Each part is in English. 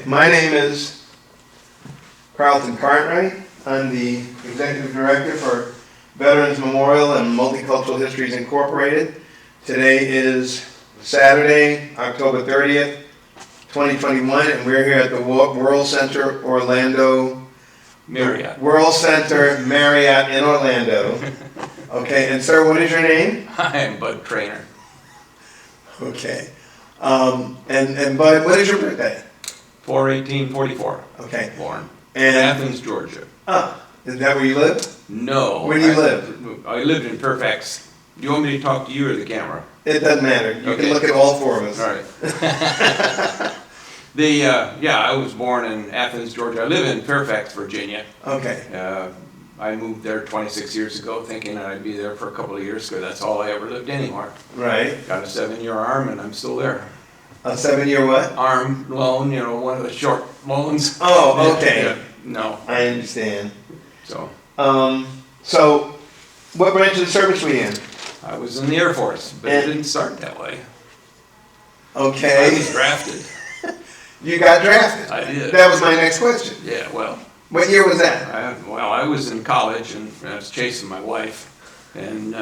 My name is Carlton Cartwright. I'm the Executive Director for Veterans Memorial and Multicultural Histories Incorporated. Today is Saturday, October 30th, 2021, and we're here at the World Center Orlando Marriott. World Center Marriott in Orlando. Okay, and sir, what is your name? I am Bud Traynor. Okay. And Bud, what is your birthday? 4/18/44. Okay. Born. And Athens, Georgia. Is that where you live? No. Where do you live? I lived in Fairfax. Do you want me to talk to you or the camera? It doesn't matter. You Okay. can look at all four of us. All right. I was born in Athens, Georgia. I live in Fairfax, Virginia. Okay. I moved there 26 years ago thinking I'd be there for a couple of years because that's all I ever lived anymore. Right. Got a 7-year arm and I'm still there. A 7-year what? Arm loan, one of the short loans. Oh, okay. Yeah, no. I understand. So So, what branch of the service were you in? I was in the Air Force, but it didn't start that way. I Okay. was drafted. You got drafted. I did. That was my next question. Yeah, well, What year was that? I was in college and I was chasing my wife, and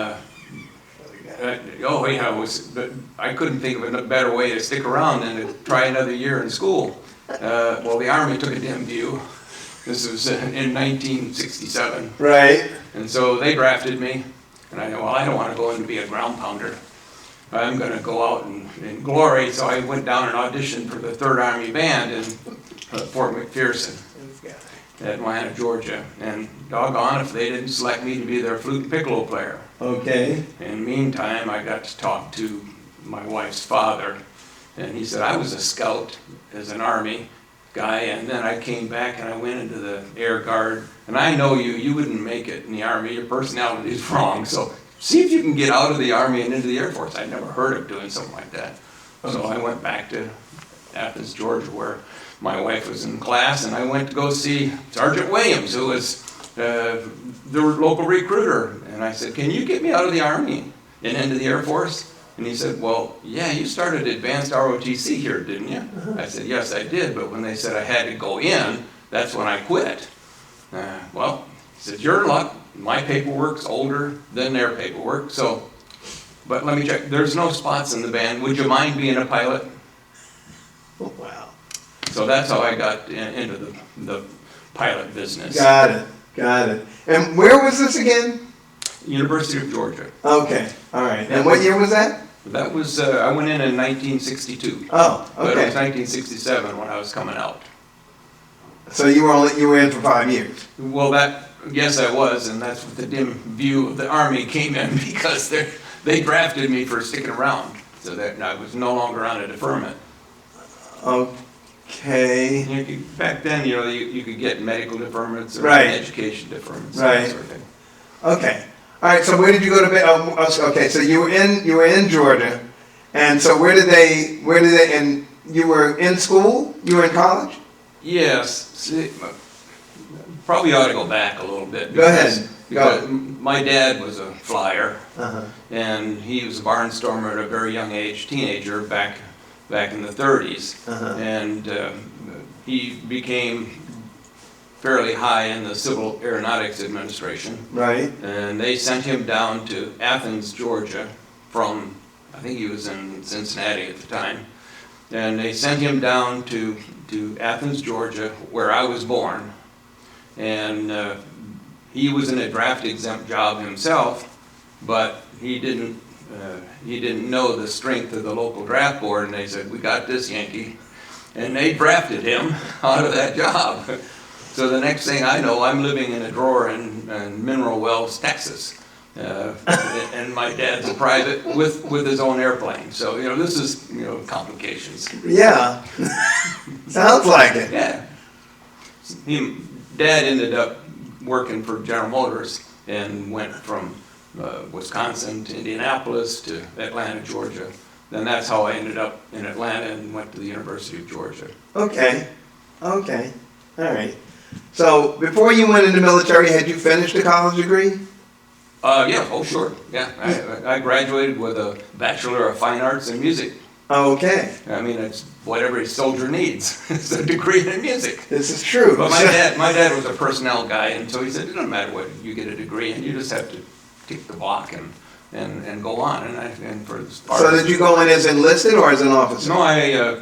but I couldn't think of a better way to stick around than to try another year in school. The Army took a dim view. This was in 1967. Right. And so they drafted me, and I know, well, I don't want to go in to be a ground pounder. I'm going to go out in glory. So I went down and auditioned for the 3rd Army Band in Fort McPherson at Atlanta, Georgia. And doggone if they didn't select me to be their flute and piccolo player. Okay. In the meantime, I got to talk to my wife's father, and he said I was a scout as an Army guy, and then I came back and I went into the Air Guard, and I know you wouldn't make it in the Army, your personality is wrong, so see if you can get out of the Army and into the Air Force. I'd never heard of doing something like that. So I went back to Athens, Georgia, where my wife was in class, and I went to go see Sergeant Williams, who was the local recruiter, and I said, can you get me out of the Army and into the Air Force? And he said, well, yeah, you started advanced ROTC here, didn't you? I said, yes, I did, but when they said I had to go in, that's when I quit. He said, your luck, my paperwork's older than their paperwork, but let me check, there's no spots in the band, would you mind being a pilot? Oh, wow. So that's how I got into the pilot business. Got it. And where was this again? University of Georgia. Okay. All right. And what year was that? That was, I went in 1962. Oh, But it okay. was 1967 when I was coming out. So you were in for 5 years. Well, yes, I was, and that's what the dim view of the Army came in because they drafted me for sticking around, so that I was no longer on a deferment. Okay. Back then, you could get medical deferments or Right. education deferments, Right. that sort of thing. Okay. All right. So where did you go to bed? Okay. So you were in Georgia, and so where did they? And you were in school. You were in college. Yes. See, probably ought to go back a little bit. Go ahead. Because my dad was a flyer, Uh-huh. and he was a barnstormer at a very young age, teenager, back in the 30s. Uh-huh. And he became fairly high in the Civil Aeronautics Administration. Right. And they sent him down to Athens, Georgia, from, I think he was in Cincinnati at the time. And they sent him down to Athens, Georgia, where I was born. And he was in a draft exempt job himself, but he didn't know the strength of the local draft board, and they said, we got this Yankee. And they drafted him out of that job. So the next thing I know, I'm living in a drawer in Mineral Wells, Texas. And my dad's a private with his own airplane. So, this is, complications. Yeah. Sounds like it. Yeah. Dad ended up working for General Motors and went from Wisconsin to Indianapolis to Atlanta, Georgia. Then that's how I ended up in Atlanta and went to the University of Georgia. Okay. All right. So before you went into the military, had you finished a college degree? Yeah, oh sure, yeah. I graduated with a Bachelor of Fine Arts in Music. Okay, I mean, it's what every soldier needs, is a degree in music. this is true. But my dad was a personnel guy, and so he said, it doesn't matter what you get a degree in, you just have to tick the block and go on. And for as far So as- did you go in as enlisted or as an officer? No, I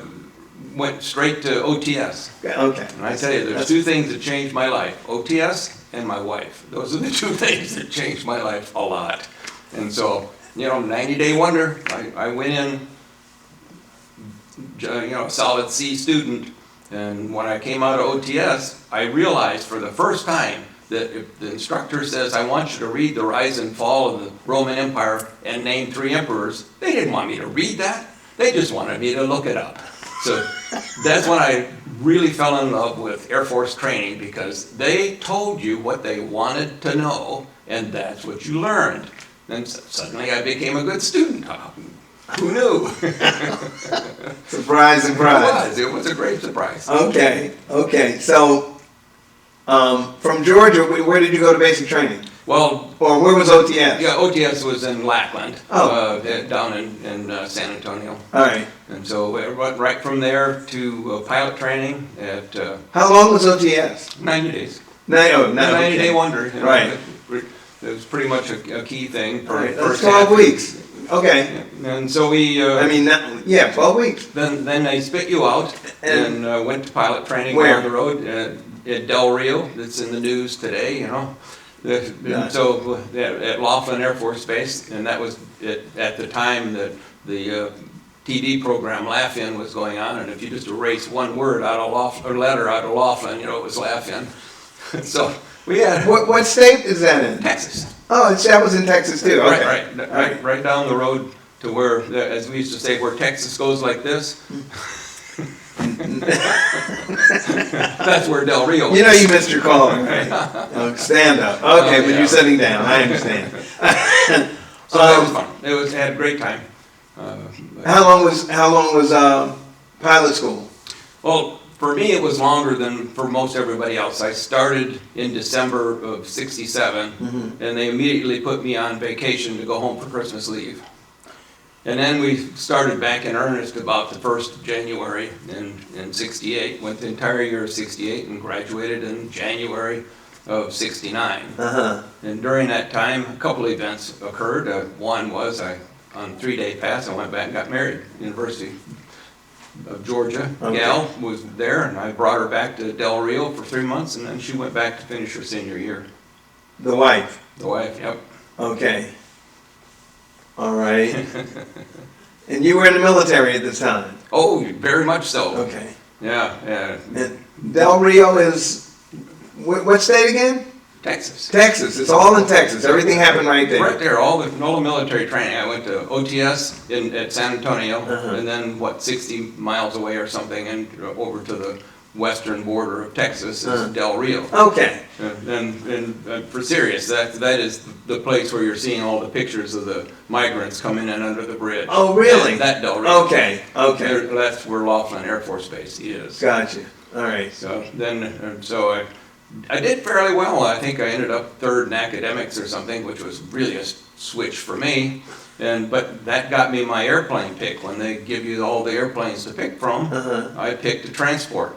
went straight to OTS. Okay. And I tell you, there's two things that changed my life, OTS and my wife. Those are the two things that changed my life a lot. And so, 90-day wonder, I went in, a solid C student, and when I came out of OTS, I realized for the first time that if the instructor says, I want you to read the rise and fall of the Roman Empire and name 3 emperors, they didn't want me to read that. They just wanted me to look it up. So that's when I really fell in love with Air Force training, because they told you what they wanted to know, and that's what you learned. And suddenly I became a good student. Who knew? Surprise, surprise. It was a great surprise. Okay. So, from Georgia, where did you go to basic training? Well, Or where was OTS? yeah, OTS was in Lackland, down in San Antonio. All right. And so we went right from there to pilot training at How long was OTS? 90 days. 90-day wonder. Right. It was pretty much a key thing. All right, that's 12 weeks. Okay. And so we, 12 weeks. then they spit you out And- and went to pilot training Where? down the road at Del Rio. That's in the news today, And so at Laughlin Air Force Base, and that was at the time that the TV program Laugh-In was going on, and if you just erase one word out of letter out of Laughlin, it was Laugh-In. So we had What state is that in? Texas. Oh, that was in Texas too. Okay. Right down the road to where, as we used to say, where Texas goes like this. That's where Del Rio is. You missed your calling, right? Stand up. Okay, but yeah. you're sitting down. I understand. So that was fun. It had a great time. How long was pilot school? Well, for me, it was longer than for most everybody else. I started in December of '67, and they immediately put me on vacation to go home for Christmas leave. And then we started back in earnest about the 1st of January in '68, went the entire year of '68 and graduated in January of '69. And during that time, a couple events occurred. One was on a 3-day pass, I went back and got married, University of Georgia. Okay. Gal was there, and I brought her back to Del Rio for 3 months, and then she went back to finish her senior year. The wife. The wife, yep. Okay. All right. And you were in the military at this time? Oh, very much so. Okay. Yeah. And Del Rio is, what state again? Texas. Texas. It's all in Texas. Everything happened right there. Right there, all the military training. I went to OTS at San Antonio, and then 60 miles away or something, and over to the western border of Texas is Del Rio. Okay. And for serious, that is the place where you're seeing all the pictures of the migrants coming in under the bridge. Oh, really? That Del Rio. Okay. That's where Laughlin Air Force Base is. Gotcha. All right. So then, I did fairly well. I think I ended up 3rd in academics or something, which was really a switch for me. But that got me my airplane pick. When they give you all the airplanes to pick from, I picked a transport.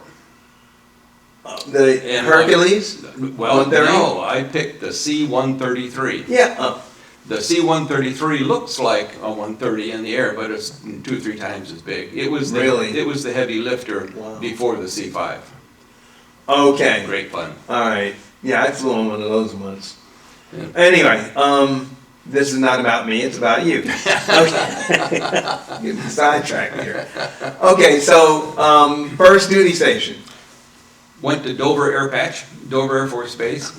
The Hercules? Well, 130? no, I picked the C-133. Yeah. The C-133 looks like a 130 in the air, but it's 2 or 3 times as big. It was the heavy lifter before the C-5. Okay. Great fun. All right. Yeah, I flew on one of those once. Yeah. Anyway, this is not about me, it's about you. Okay. Getting sidetracked here. Okay, so first duty station. Went to Dover Air Patch, Dover Air Force Base,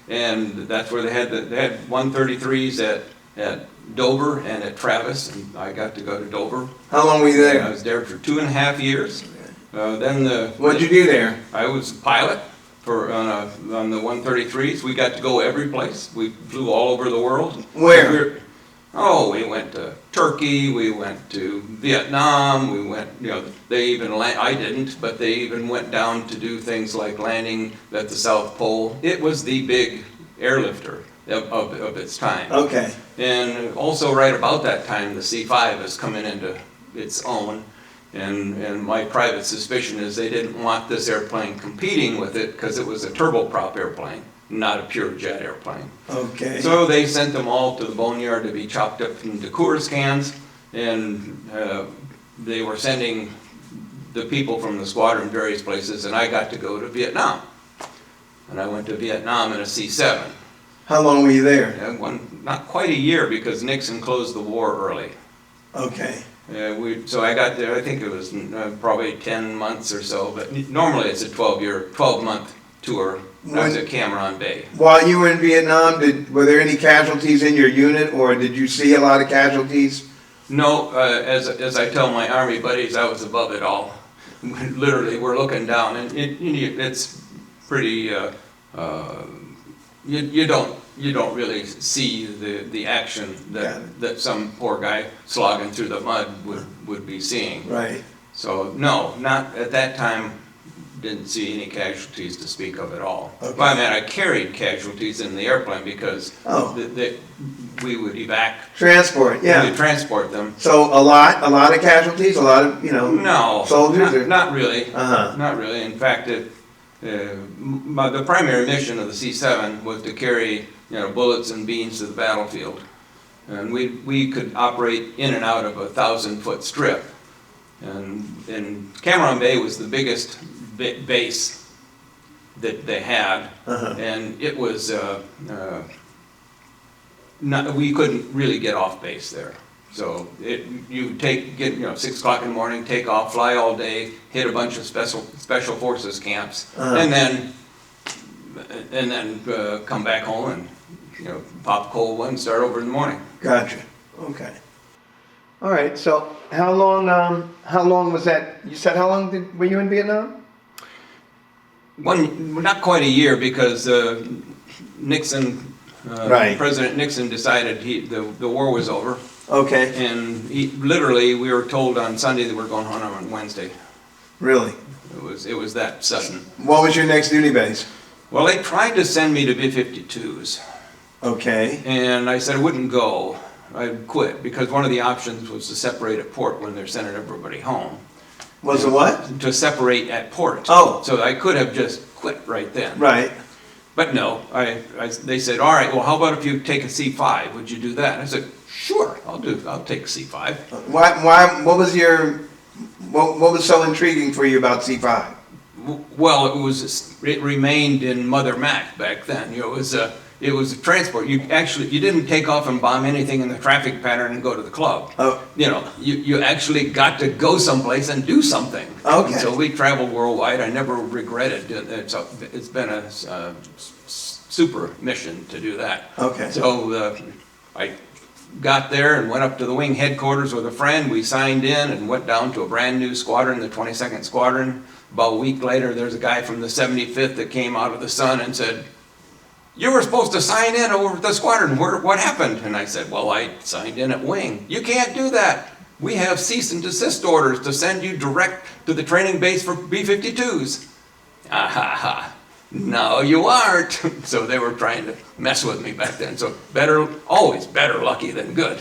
and that's where they had 133s at Dover and at Travis, and I got to go to Dover. How long were you I there? was there for 2.5 years. What'd you do there? I was a pilot on the 133s. We got to go every place. We flew all over the world. Where? We went to Turkey, we went to Vietnam, we went, they even, I didn't, but they even went down to do things like landing at the South Pole. It was the big airlifter of its time. Okay. And also right about that time, the C-5 is coming into its own. And my private suspicion is they didn't want this airplane competing with it because it was a turboprop airplane, not a pure jet airplane. Okay. So they sent them all to the boneyard to be chopped up into Coors cans, and they were sending the people from the squadron various places, and I got to go to Vietnam. And I went to Vietnam in a C-7. How long were you there? Not quite a year because Nixon closed the war early. Okay. So I got there, I think it was probably 10 months or so, but normally it's a 12-month tour. I was at Cam Bay. While you were in Vietnam, were there any casualties in your unit, or did you see a lot of casualties? No, as I tell my Army buddies, I was above it all. Literally, we're looking down, and it's pretty. You don't really see the action that some poor guy slogging through the mud would be seeing. Right. So no, not at that time. Didn't see any casualties to speak of at all. Okay. Well, I mean, I carried casualties in the airplane because we would transport. Yeah. We would transport them. So a lot of casualties, a lot of soldiers. Not really. Uh-huh. Not really. In fact, the primary mission of the C-7 was to carry bullets and beans to the battlefield, and we could operate in and out of a 1,000-foot strip, and Cam Bay was the biggest base that they had, and it was we couldn't really get off base there. So you get 6 o'clock in the morning, take off, fly all day, hit a bunch of special forces camps, and then come back home and pop a cold one, and start over in the morning. Gotcha. Okay. All right. So how long was that? You said how long were you in Vietnam? Not quite a year because Nixon, President Nixon decided the war was over. Okay. And we were told on Sunday that we're going home on Wednesday. Really? It was that sudden. What was your next duty base? Well, they tried to send me to B-52s. Okay. And I said I wouldn't go. I'd quit because one of the options was to separate at port when they're sending everybody home. Was it what? To separate at port. Oh. So I could have just quit right then. Right. But no, they said, all right, well, how about if you take a C-5? Would you do that? And I said, sure, I'll take a C-5. Why? What was so intriguing for you about C-5? Well, it remained in Mother Mac back then. It was a transport. You didn't take off and bomb anything in the traffic pattern and go to the club. Oh. You actually got to go someplace and do something. Okay. And so we traveled worldwide. I never regretted it. It's been a super mission to do that. Okay. So I got there and went up to the wing headquarters with a friend. We signed in and went down to a brand new squadron, the 22nd Squadron. About a week later, there's a guy from the 75th that came out of the sun and said, "You were supposed to sign in over the squadron. What happened?" And I said, "Well, I signed in at wing." "You can't do that. We have cease and desist orders to send you direct to the training base for B-52s. Ah ha ha. No, you aren't. So they were trying to mess with me back then. So always better lucky than good.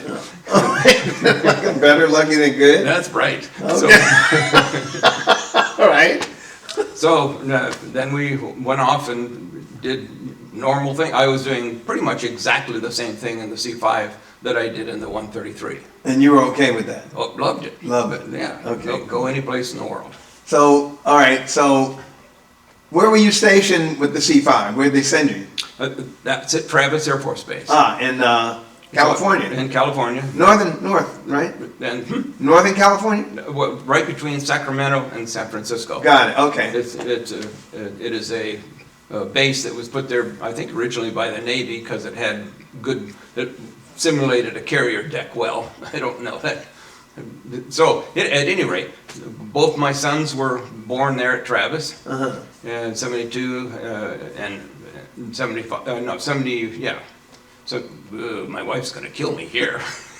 Better lucky than good? That's right. Okay. All right. So then we went off and did normal thing. I was doing pretty much exactly the same thing in the C-5 that I did in the 133. And you were okay with that? Oh, loved it. Loved it. Yeah. Okay. Go any place in the world. So, all right. So, where were you stationed with the C-5? Where did they send you? That's at Travis Air Force Base. In California. In California. North, right? And Northern California? right between Sacramento and San Francisco. Got it. Okay. It is a base that was put there, I think, originally by the Navy because it simulated a carrier deck well. I don't know that. So, at any rate, both my sons were born there at Travis, in 72 and 75, 70, yeah. So, my wife's going to kill me here.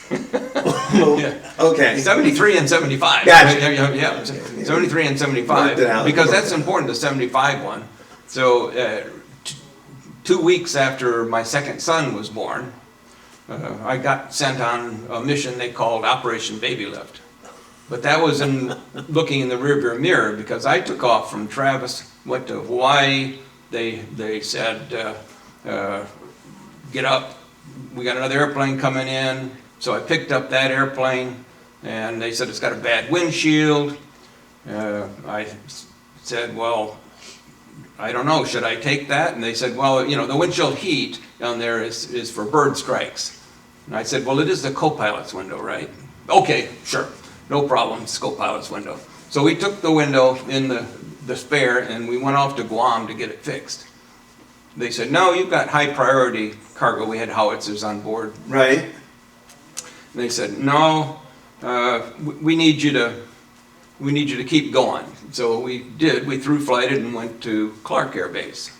Yeah. Okay. 73 and 75. Gotcha. Yeah, 73 and 75. Because that's important, the 75 one. So, 2 weeks after my second son was born, I got sent on a mission they called Operation Baby Lift. But that was in looking in the rearview mirror, because I took off from Travis, went to Hawaii. They said, get up, we got another airplane coming in. So I picked up that airplane, and they said it's got a bad windshield. I said, well, I don't know, should I take that? And they said, well, you know, the windshield heat down there is for bird strikes. And I said, well, it is the co-pilot's window, right? Okay, sure, no problem, it's co-pilot's window. So we took the window in the spare, and we went off to Guam to get it fixed. They said, no, you've got high priority cargo. We had howitzers on board. Right. And they said, no, we need you to keep going. So we did. We through flighted and went to Clark Air Base.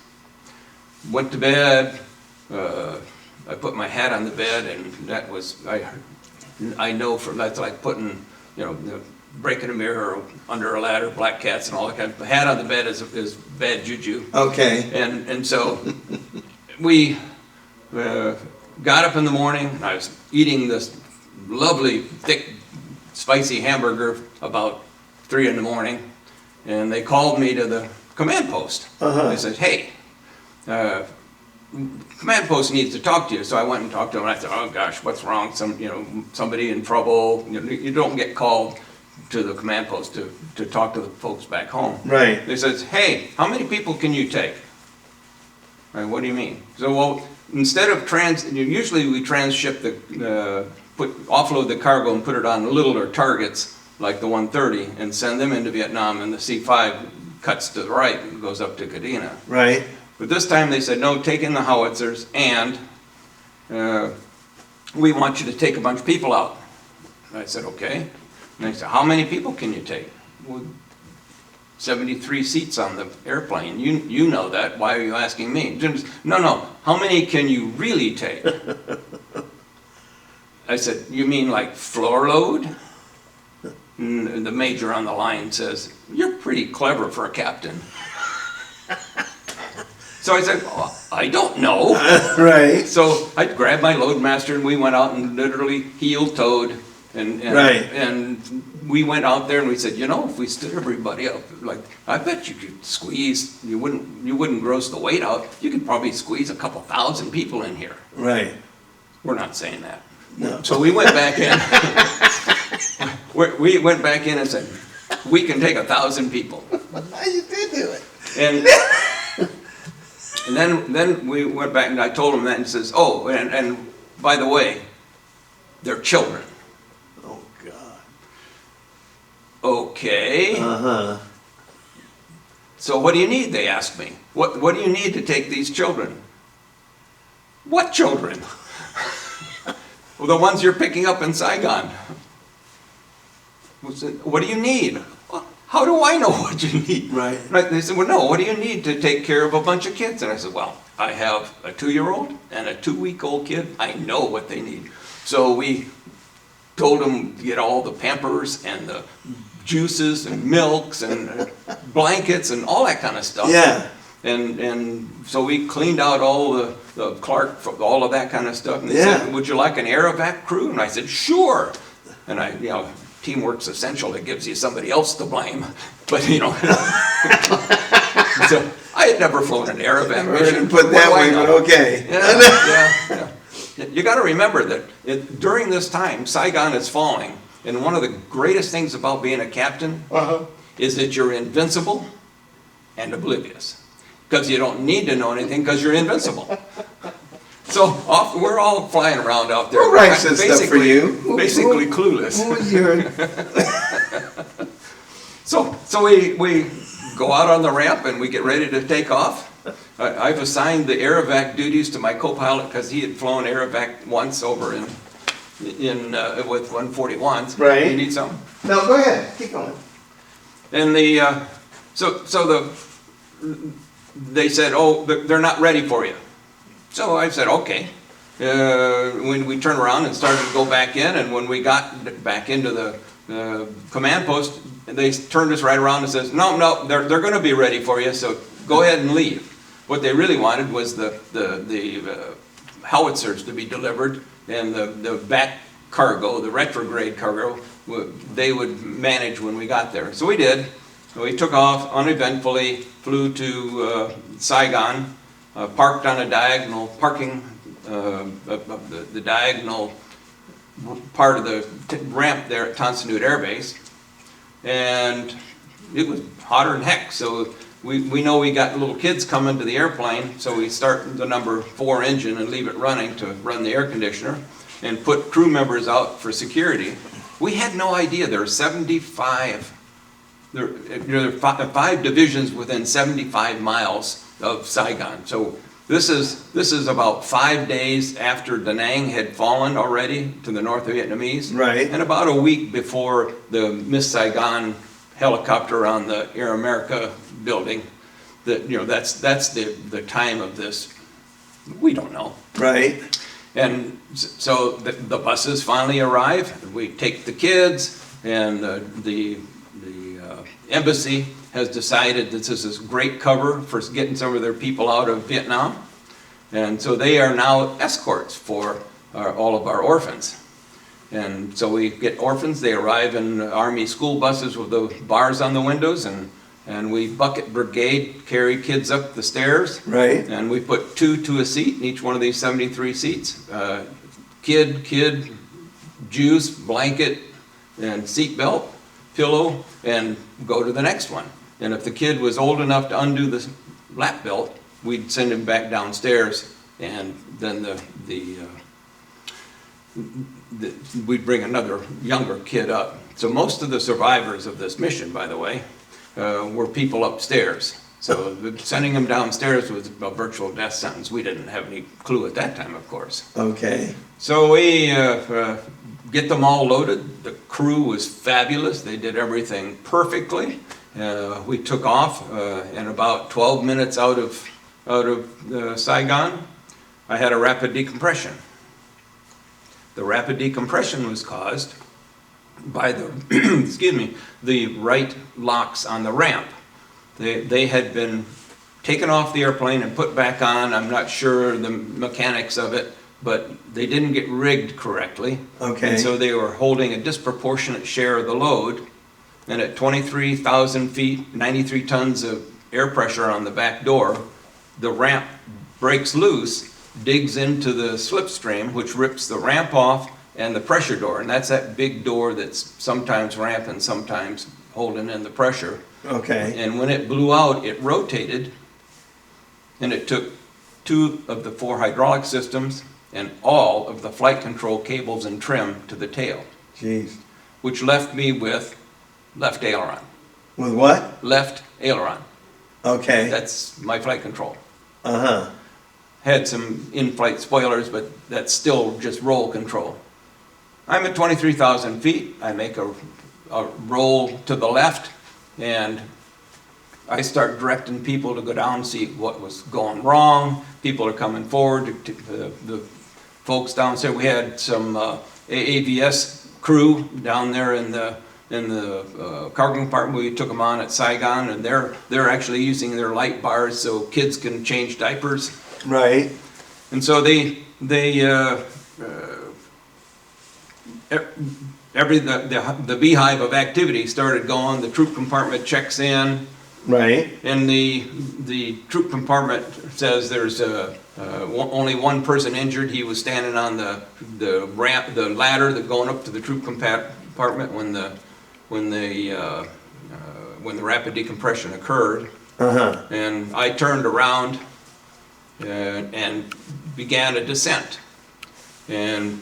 Went to bed. I put my hat on the bed, and that was, I know that's like putting, you know, breaking a mirror under a ladder, black cats and all that kind of. The hat on the bed is bad juju. Okay. And so we got up in the morning, and I was eating this lovely, thick, spicy hamburger about 3 in the morning, and they called me to the command post. They said, hey, command post needs to talk to you. So I went and talked to them, and I said, oh gosh, what's wrong? Somebody in trouble. You don't get called to the command post to talk to the folks back home. Right. They said, hey, how many people can you take? Right, what do you mean? So, well, instead of usually we transship offload the cargo and put it on littler targets like the 130 and send them into Vietnam, and the C-5 cuts to the right and goes up to Kadena. Right. But this time they said, no, take in the howitzers, and we want you to take a bunch of people out. And I said, okay. And they said, how many people can you take? Well, 73 seats on the airplane. You know that. Why are you asking me? No. How many can you really take? I said, you mean like floor load? And the major on the line says, you're pretty clever for a captain. So I said, oh, I don't know. Right. So I grabbed my loadmaster, and we went out and literally heel-toed. And we went out there, and we said, you know, if we stood everybody up, like, I bet you could squeeze, you wouldn't gross the weight out, you could probably squeeze a couple thousand people in here. Right. We're not saying that. No. So we went back in. We went back in and said, we can take 1,000 people. You did do it. And then we went back, and I told him that, and he says, oh, and by the way, they're children. Oh, God. Okay. So what do you need, they asked me. What do you need to take these children? What children? Well, the ones you're picking up in Saigon. What do you need? How do I know what you need? Right. They said, well, no, what do you need to take care of a bunch of kids? And I said, well, I have a 2-year-old and a 2-week-old kid. I know what they need. So we told them to get all the Pampers and the juices and milks and blankets and all that kind of stuff. Yeah. And so we cleaned out all the Clark, all of that kind of stuff. And they said, would you like an air evac crew? And I said, sure. And teamwork's essential. It gives you somebody else to blame. But, so I had never flown an air evac mission. Put that way, but okay. Yeah. You got to remember that during this time, Saigon is falling. And one of the greatest things about being a captain is that you're invincible and oblivious. Because you don't need to know anything because you're invincible. So we're all flying around out there. Who writes this stuff for you? Basically clueless. Who is your... So we go out on the ramp and we get ready to take off. I've assigned the air evac duties to my co-pilot because he had flown air evac once over in with 141s. Right. You need something? No, go ahead. Keep going. And they said, oh, they're not ready for you. So I said, okay. When we turned around and started to go back in, and when we got back into the command post, they turned us right around and says, no, they're going to be ready for you, so go ahead and leave. What they really wanted was the howitzers to be delivered, and the back cargo, the retrograde cargo, they would manage when we got there. So we did. We took off uneventfully, flew to Saigon, parked on a diagonal parking, the diagonal part of the ramp there at Tan Son Nhut Air Base, and it was hotter than heck. So we know we got little kids coming to the airplane, so we start the number 4 engine and leave it running to run the air conditioner, and put crew members out for security. We had no idea there were 75. There are 5 divisions within 75 miles of Saigon. So this is about 5 days after Da Nang had fallen already to the North Vietnamese, Right. and about a week before the Miss Saigon helicopter on the Air America building. That's the time of this. We don't know. Right. And so the buses finally arrive. We take the kids, and the embassy has decided that this is great cover for getting some of their people out of Vietnam. And so they are now escorts for all of our orphans. And so we get orphans. They arrive in Army school buses with the bars on the windows, and we bucket brigade carry kids up the stairs. Right. And we put 2 to a seat in each one of these 73 seats. Kid, juice, blanket, and seat belt, pillow, and go to the next one. And if the kid was old enough to undo the lap belt, we'd send him back downstairs, and then we'd bring another younger kid up. So most of the survivors of this mission, by the way, were people upstairs. So sending them downstairs was a virtual death sentence. We didn't have any clue at that time, of course. Okay. So we get them all loaded. The crew was fabulous. They did everything perfectly. We took off, and about 12 minutes out of Saigon, I had a rapid decompression. The rapid decompression was caused by the the right locks on the ramp. They had been taken off the airplane and put back on. I'm not sure the mechanics of it, but they didn't get rigged correctly. Okay. And so they were holding a disproportionate share of the load. And at 23,000 feet, 93 tons of air pressure on the back door, the ramp breaks loose, digs into the slipstream, which rips the ramp off and the pressure door. And that's that big door that's sometimes ramp and sometimes holding in the pressure. Okay. And when it blew out, it rotated, and it took 2 of the 4 hydraulic systems and all of the flight control cables and trim to the tail. Jeez. Which left me with left aileron. With what? Left aileron. Okay. That's my flight control. Uh-huh. Had some in-flight spoilers, but that's still just roll control. I'm at 23,000 feet. I make a roll to the left, and I start directing people to go down and see what was going wrong. People are coming forward. The folks downstairs, we had some AAVS crew down there in the cargo compartment. We took them on at Saigon, and they're actually using their light bars so kids can change diapers. Right. And so the beehive of activity started going. The troop compartment checks in. Right. And the troop compartment says there's only one person injured. He was standing on the ramp, the ladder that going up to the troop compartment when the rapid decompression occurred. Uh-huh. And I turned around and began a descent. And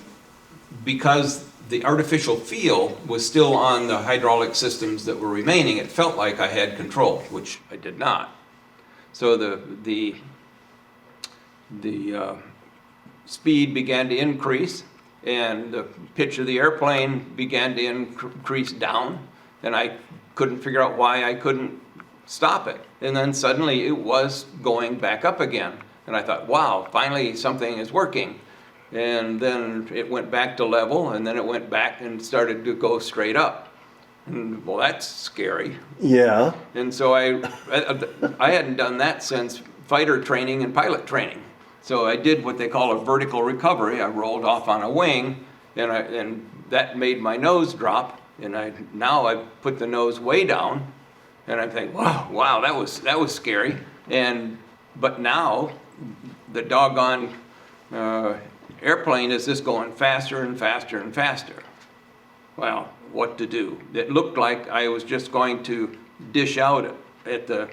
because the artificial feel was still on the hydraulic systems that were remaining, it felt like I had control, which I did not. So the speed began to increase, and the pitch of the airplane began to increase down, and I couldn't figure out why I couldn't stop it. And then suddenly it was going back up again. And I thought, wow, finally something is working. And then it went back to level, and then it went back and started to go straight up. And, well, that's scary. Yeah. And so I hadn't done that since fighter training and pilot training. So I did what they call a vertical recovery. I rolled off on a wing, and that made my nose drop, And now I put the nose way down, and I think, wow, that was scary. But now the doggone airplane is just going faster and faster and faster. Well, what to do? It looked like I was just going to dish out at the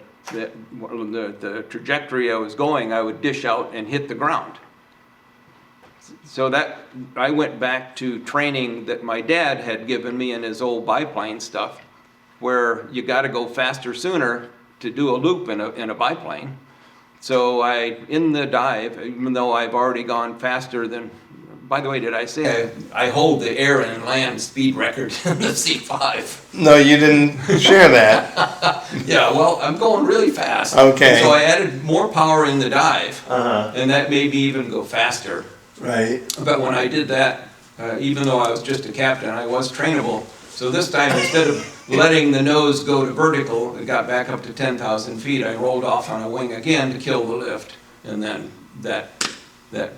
trajectory I was going. I would dish out and hit the ground. So that I went back to training that my dad had given me in his old biplane stuff, where you got to go faster sooner to do a loop in a biplane. So in the dive, even though I've already gone faster than, by the way, did I say I hold the air and land speed record in the C5? No, you didn't share that. Yeah, well, I'm going really fast. Okay. And so I added more power in the dive, Uh-huh. and that made me even go faster. Right. But when I did that, even though I was just a captain, I was trainable. So this time, instead of letting the nose go to vertical, it got back up to 10,000 feet. I rolled off on a wing again to kill the lift, and then that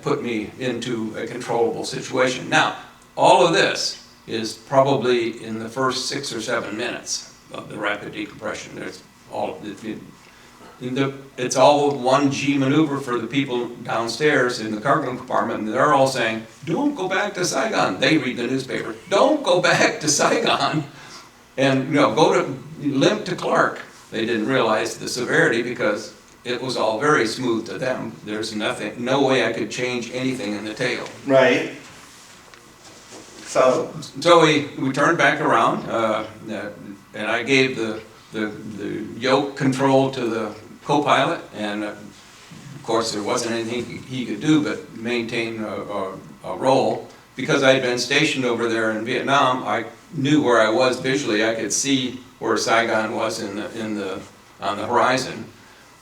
put me into a controllable situation. Now, all of this is probably in the first 6 or 7 minutes of the rapid decompression. It's all 1G maneuver for the people downstairs in the cargo compartment, and they're all saying, "Don't go back to Saigon." They read the newspaper. "Don't go back to Saigon," and limp to Clark. They didn't realize the severity because it was all very smooth to them. There's no way I could change anything in the tail. Right. So we turned back around, and I gave the yoke control to the co-pilot, and of course there wasn't anything he could do but maintain a roll. Because I had been stationed over there in Vietnam, I knew where I was visually. I could see where Saigon was on the horizon.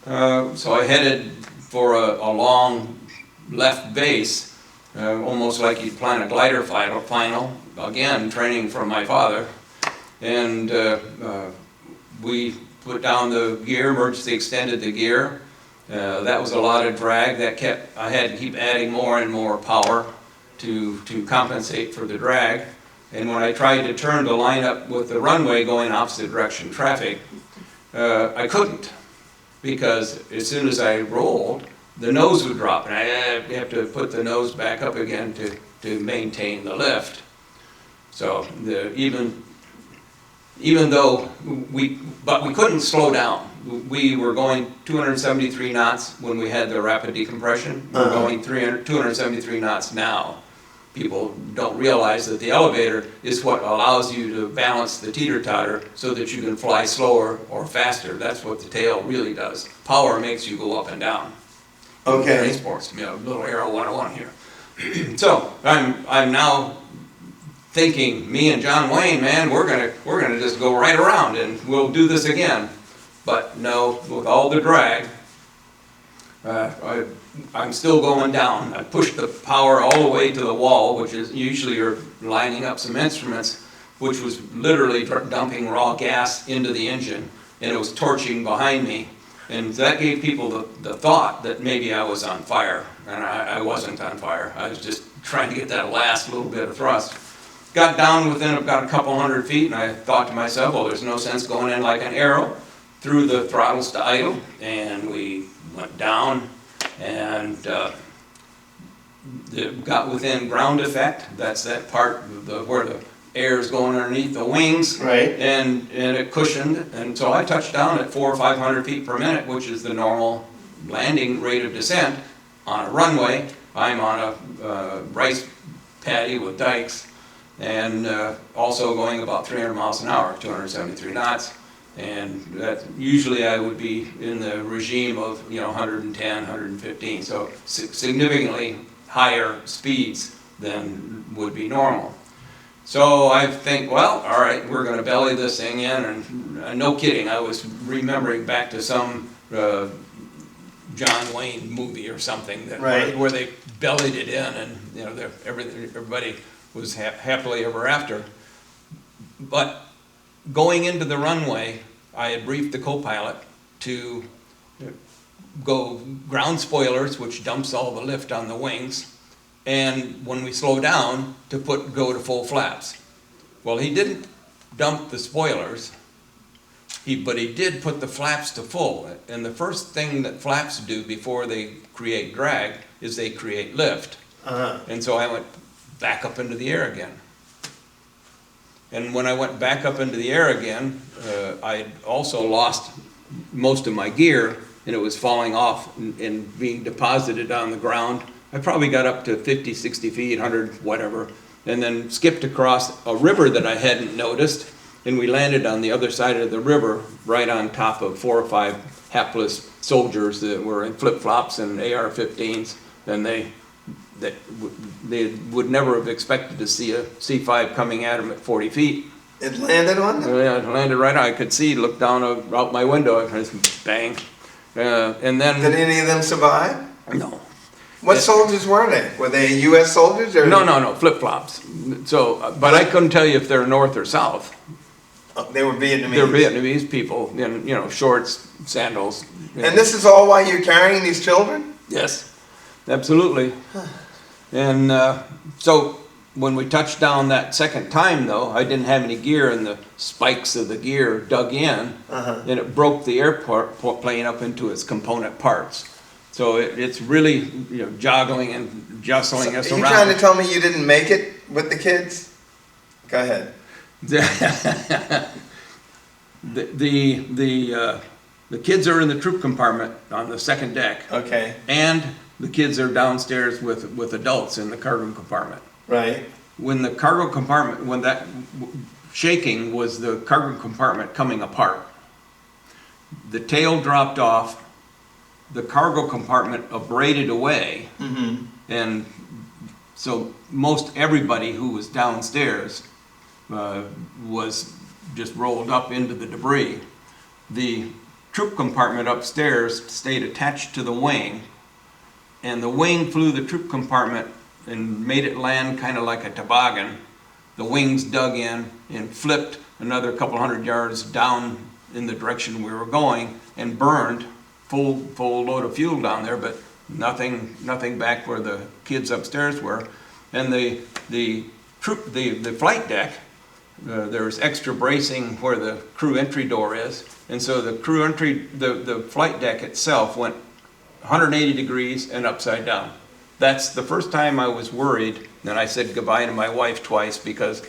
So I headed for a long left base, almost like you'd plan a glider final, again training from my father. And we put down the gear, emergency extended the gear. That was a lot of drag. I had to keep adding more and more power to compensate for the drag. And when I tried to turn to line up with the runway going opposite direction traffic, I couldn't, because as soon as I rolled, the nose would drop, and I have to put the nose back up again to maintain the lift. So even though we couldn't slow down. We were going 273 knots when we had the rapid decompression. We're going 273 knots now. People don't realize that the elevator is what allows you to balance the teeter-totter so that you can fly slower or faster. That's what the tail really does. Power makes you go up and down. okay. Sports, little Aero 101 here. So I'm now thinking, me and John Wayne, man, we're gonna just go right around and we'll do this again. But no, with all the drag, I'm still going down. I pushed the power all the way to the wall, which is usually you're lining up some instruments, which was literally dumping raw gas into the engine, and it was torching behind me. And that gave people the thought that maybe I was on fire, and I wasn't on fire. I was just trying to get that last little bit of thrust. Got down within about a couple hundred feet, and I thought to myself, well, there's no sense going in like an arrow. Threw the throttles to idle, and we went down, and got within ground effect. That's that part where the air is going underneath the wings, Right. and it cushioned. And so I touched down at 400 or 500 feet per minute, which is the normal landing rate of descent on a runway. I'm on a rice paddy with dikes, and also going about 300 miles an hour, 273 knots. And that usually I would be in the regime of 110, 115, so significantly higher speeds than would be normal. So I think, well, all right, we're going to belly this thing in, and no kidding, I was remembering back to some John Wayne movie or something that Right. where they bellied it in, and everybody was happily ever after. But going into the runway, I had briefed the co-pilot to go ground spoilers, which dumps all the lift on the wings, and when we slow down, to go to full flaps. Well, he didn't dump the spoilers. But he did put the flaps to full. And the first thing that flaps do before they create drag is they create lift. And so I went back up into the air again. And when I went back up into the air again, I also lost most of my gear, and it was falling off and being deposited on the ground. I probably got up to 50, 60 feet, 100, whatever, and then skipped across a river that I hadn't noticed, and we landed on the other side of the river, right on top of 4 or 5 hapless soldiers that were in flip-flops and AR-15s, and they would never have expected to see a C-5 coming at them at 40 feet. It landed on them? Yeah, it landed right on. I could see, look down out my window, and just bang. And then... Did any of them survive? No. What soldiers were they? Were they U.S. soldiers? Or No, flip-flops. So, but I couldn't tell you if they're north or south. They were Vietnamese? They're Vietnamese people in, shorts, sandals. And this is all while you're carrying these children? Yes, absolutely. And so when we touched down that second time, though, I didn't have any gear, and the spikes of the gear dug in, and it broke the airplane up into its component parts. So it's really, joggling and jostling us around. Are you trying to tell me you didn't make it with the kids? Go ahead. The kids are in the troop compartment on the second deck. Okay. And the kids are downstairs with adults in the cargo compartment. Right. When the cargo compartment, when that shaking was the cargo compartment coming apart. The tail dropped off, the cargo compartment abraded away, and so most everybody who was downstairs was just rolled up into the debris. The troop compartment upstairs stayed attached to the wing, and the wing flew the troop compartment and made it land kind of like a toboggan. The wings dug in and flipped another couple hundred yards down in the direction we were going and burned. Full load of fuel down there, but nothing back where the kids upstairs were. And the flight deck, there's extra bracing where the crew entry door is, and so the crew entry, the flight deck itself went 180 degrees and upside down. That's the first time I was worried, and I said goodbye to my wife twice, because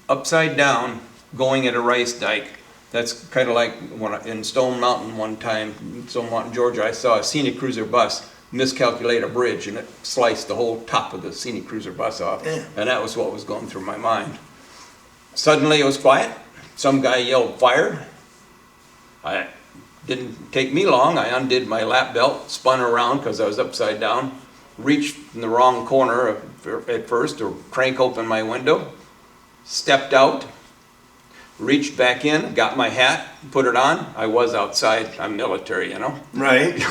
upside down, going at a rice dike, that's kind of like when in Stone Mountain one time, Stone Mountain, Georgia, I saw a scenic cruiser bus miscalculate a bridge, and it sliced the whole top of the scenic cruiser bus off. Yeah. And that was what was going through my mind. Suddenly it was quiet. Some guy yelled, "Fire!" It didn't take me long. I undid my lap belt, spun around because I was upside down, reached in the wrong corner at first to crank open my window, stepped out, reached back in, got my hat, put it on. I was outside. I'm military, Right.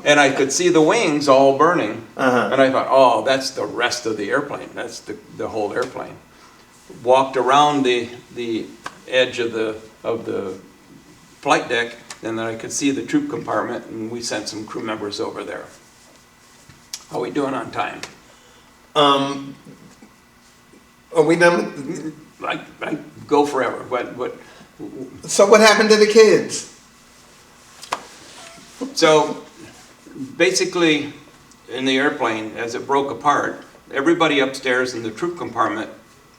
And I could see the wings all burning. And I thought, oh, that's the rest of the airplane. That's the whole airplane. Walked around the edge of the flight deck, and then I could see the troop compartment, and we sent some crew members over there. How are we doing on time? Are we done with... I go forever. So what happened to the kids? So basically, in the airplane, as it broke apart, everybody upstairs in the troop compartment,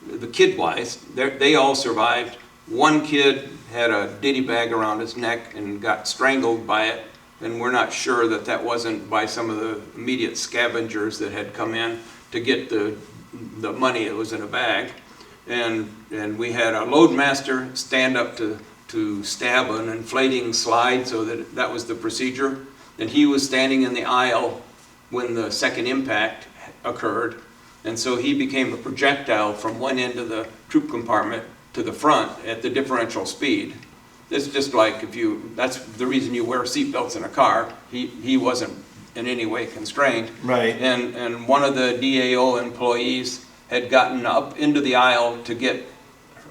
the kid-wise, they all survived. One kid had a ditty bag around his neck and got strangled by it, and we're not sure that wasn't by some of the immediate scavengers that had come in to get the money that was in a bag. And we had a loadmaster stand up to stab an inflating slide, so that was the procedure. And he was standing in the aisle when the second impact occurred. And so he became a projectile from one end of the troop compartment to the front at the differential speed. It's just like that's the reason you wear seatbelts in a car. He wasn't in any way constrained. Right. And one of the DAO employees had gotten up into the aisle to get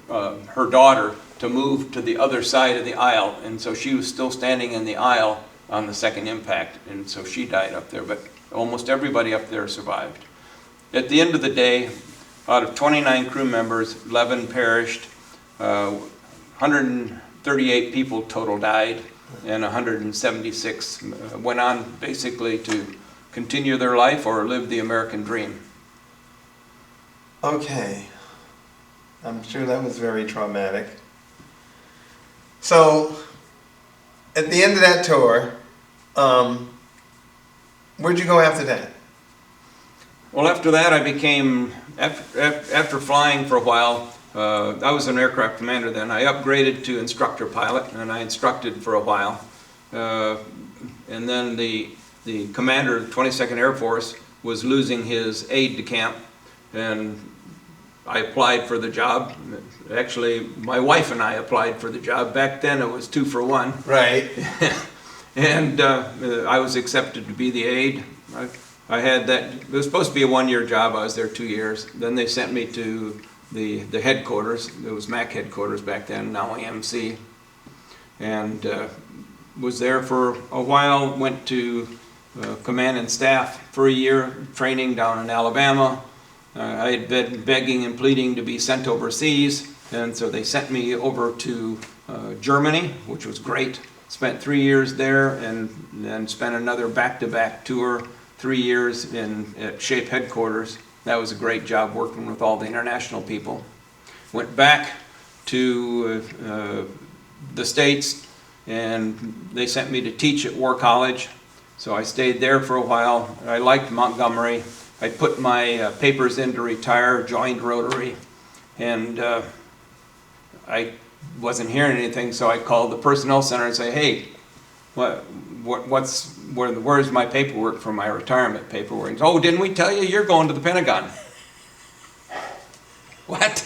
her daughter to move to the other side of the aisle, and so she was still standing in the aisle on the second impact, and so she died up there, but almost everybody up there survived. At the end of the day, out of 29 crew members, 11 perished. 138 people total died, and 176 went on basically to continue their life or live the American dream. Okay. I'm sure that was very traumatic. So, at the end of that tour, where'd you go after that? Well, after that, I became, after flying for a while, I was an aircraft commander then. I upgraded to instructor pilot, and I instructed for a while. And then the commander of the 22nd Air Force was losing his aide de camp, and I applied for the job. Actually, my wife and I applied for the job. Back then, it was 2 for 1. Right. And I was accepted to be the aide. I had that, it was supposed to be a 1-year job. I was there 2 years. Then they sent me to the headquarters. It was MAC headquarters back then, now AMC. And was there for a while, went to command and staff for a year, training down in Alabama. I had been begging and pleading to be sent overseas, and so they sent me over to Germany, which was great. Spent 3 years there, and then spent another back-to-back tour, 3 years at SHAPE headquarters. That was a great job working with all the international people. Went back to the States, and they sent me to teach at War College. So I stayed there for a while. I liked Montgomery. I put my papers in to retire, joined Rotary, and I wasn't hearing anything, so I called the personnel center and say, hey, where's my paperwork for my retirement paperwork? Oh, didn't we tell you you're going to the Pentagon? What?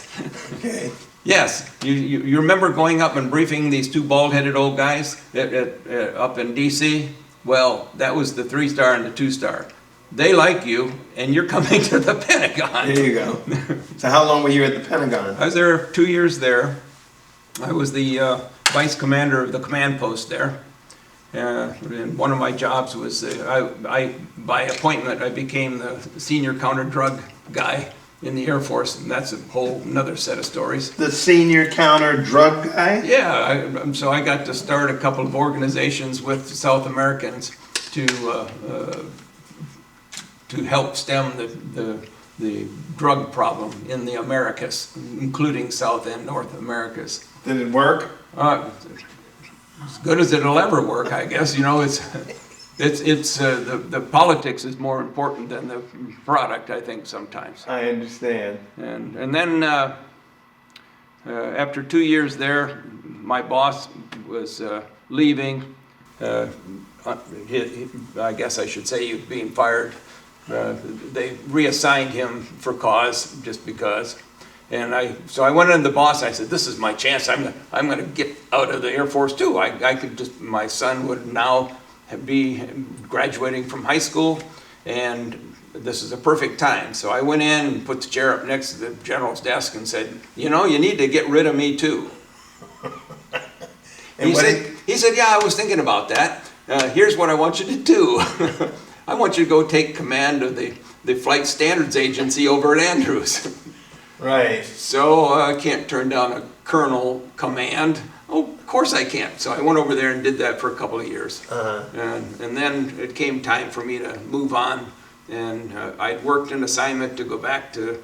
Okay. Yes, you remember going up and briefing these 2 bald-headed old guys up in D.C.? Well, that was the 3-star and the 2-star. They like you, and you're coming to the Pentagon. There you go. So how long were you at the Pentagon? I was there 2 years there. I was the vice commander of the command post there. And one of my jobs was, by appointment, I became the senior counter-drug guy in the Air Force, and that's a whole another set of stories. The senior counter-drug guy? Yeah, so I got to start a couple of organizations with South Americans to help stem the drug problem in the Americas, including South and North Americas. Did it work? As good as it'll ever work, I guess. You know, the politics is more important than the product, I think, sometimes. I understand. And then after 2 years there, my boss was leaving. I guess I should say he was being fired. They reassigned him for cause, just because. And so I went in the boss. I said, "This is my chance. I'm going to get out of the Air Force too. I could just. My son would now be graduating from high school, and this is a perfect time." So I went in and put the chair up next to the general's desk and said, "You know, you need to get rid of me too." He said, "Yeah, I was thinking about that. Here's what I want you to do. I want you to go take command of the Flight Standards Agency over at Andrews." Right. So I can't turn down a colonel command. Oh, of course I can't. So I went over there and did that for a couple of years. And then it came time for me to move on. And I'd worked an assignment to go back to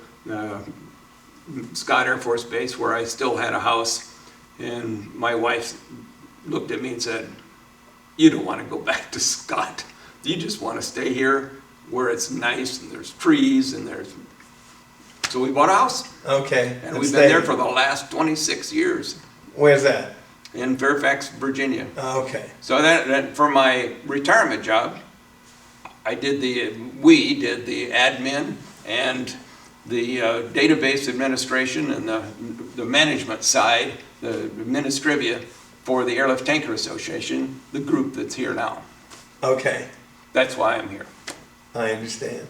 Scott Air Force Base, where I still had a house. And my wife looked at me and said, "You don't want to go back to Scott. You just want to stay here where it's nice and there's trees and there's..." So we bought a house. Okay. And we've been there for the last 26 years. Where's that? In Fairfax, Virginia. Okay. So that for my retirement job, we did the admin and the database administration and the management side, the administrivia for the Airlift Tanker Association, the group that's here now. Okay. That's why I'm here. I understand.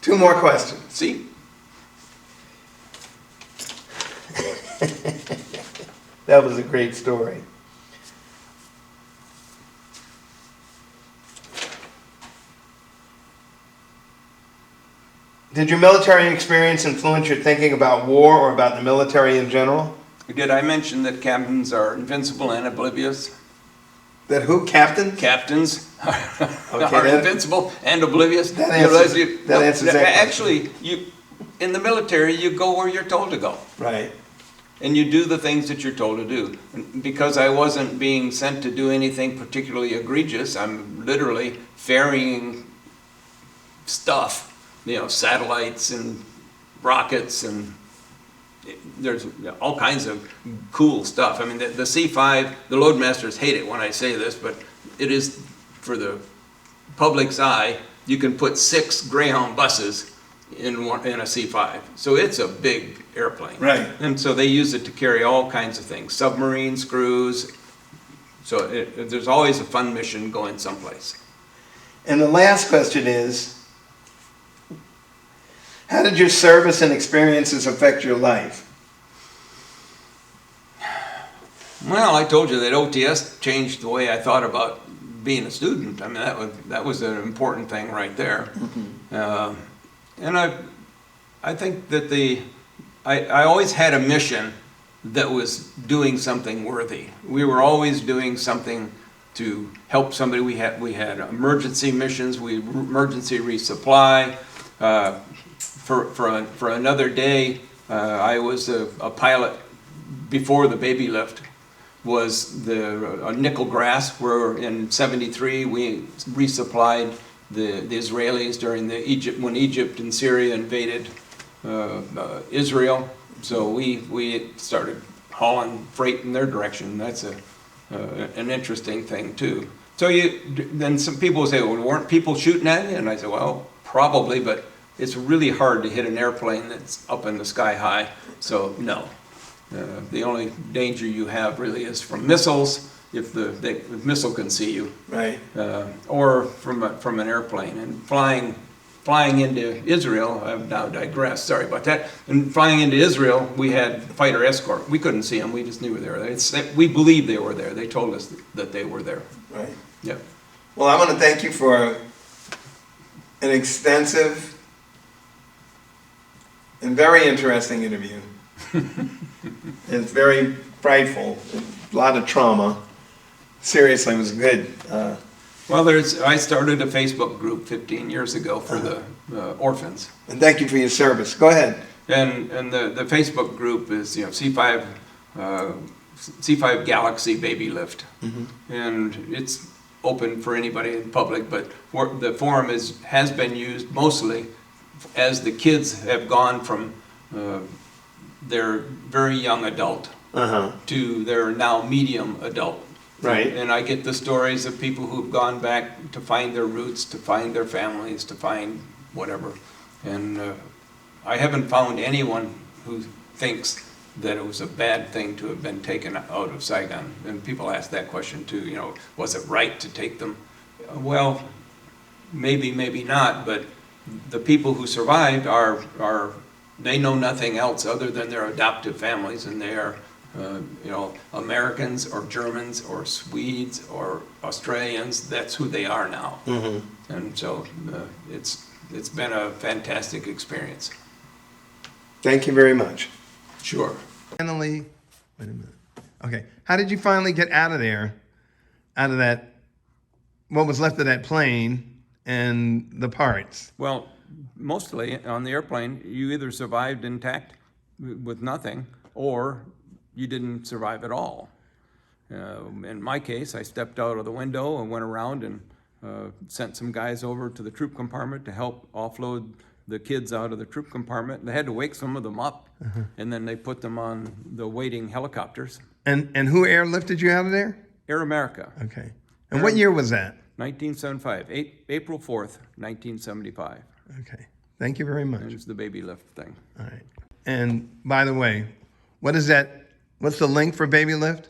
2 more questions. See? That was a great story. Did your military experience influence your thinking about war or about the military in general? Did I mention that captains are invincible and oblivious? That who, Captain? Captains are that- invincible and oblivious. That answers that question. Actually, in the military, you go where you're told to go. Right. And you do the things that you're told to do. And because I wasn't being sent to do anything particularly egregious, I'm literally ferrying stuff, satellites and rockets, and there's all kinds of cool stuff. I mean, the C5, the loadmasters hate it when I say this, but it is, for the public's eye, you can put 6 Greyhound buses in a C5. So it's a big airplane. Right. And so they use it to carry all kinds of things, submarines, crews. So there's always a fun mission going someplace. And the last question is, how did your service and experiences affect your life? Well, I told you that OTS changed the way I thought about being a student. I mean, that was an important thing right there. Mm-hmm. And I think that I always had a mission that was doing something worthy. We were always doing something to help somebody. We had emergency missions, emergency resupply. For another day, I was a pilot before the baby lift. Was the nickel grass, where in '73 we resupplied the Israelis during when Egypt and Syria invaded Israel. So we started hauling freight in their direction. That's an interesting thing too. So then some people say, well, weren't people shooting at you? And I said, well, probably, but it's really hard to hit an airplane that's up in the sky high. So no. The only danger you have really is from missiles, if the missile can see you, right? Or from an airplane. And flying into Israel, I've now digressed. Sorry about that. And flying into Israel, we had fighter escort. We couldn't see them. We just knew they were there. We believed they were there. They told us that they were there. Right. Yep. Well, I want to thank you for an extensive and very interesting interview. It's very frightful, a lot of trauma. Seriously, it was good. Well, I started a Facebook group 15 years ago for the orphans. And thank you for your service. Go ahead. And the Facebook group is C5 Galaxy Baby Lift, mm-hmm. And it's open for anybody in public. But the forum has been used mostly as the kids have gone from their very young adult to their now medium adult. Right. And I get the stories of people who've gone back to find their roots, to find their families, to find whatever. And I haven't found anyone who thinks that it was a bad thing to have been taken out of Saigon. And people ask that question too, was it right to take them? Well, maybe not, but the people who survived they know nothing else other than their adoptive families, and they are, Americans or Germans or Swedes or Australians. That's who they are now. Mm-hmm. And so it's been a fantastic experience. Thank you very much. Sure. Finally, wait a minute. Okay, how did you finally get out of there, out of that, what was left of that plane and the parts? Well, mostly on the airplane, you either survived intact with nothing, or you didn't survive at all. In my case, I stepped out of the window and went around and sent some guys over to the troop compartment to help offload the kids out of the troop compartment. They had to wake some of them up, and then they put them on the waiting helicopters. And who airlifted you out of there? Air America. Okay. And what year was that? 1975, April 4th, 1975. Okay. Thank you very much. It was the baby lift thing. All right. And by the way, what's the link for baby lift?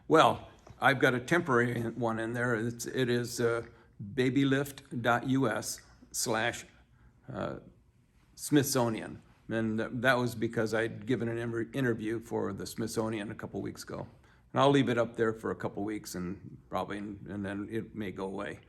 Well, I've got a temporary one in there. It is babylift.us/Smithsonian. And that was because I'd given an interview for the Smithsonian a couple weeks ago. And I'll leave it up there for a couple weeks and then it may go away.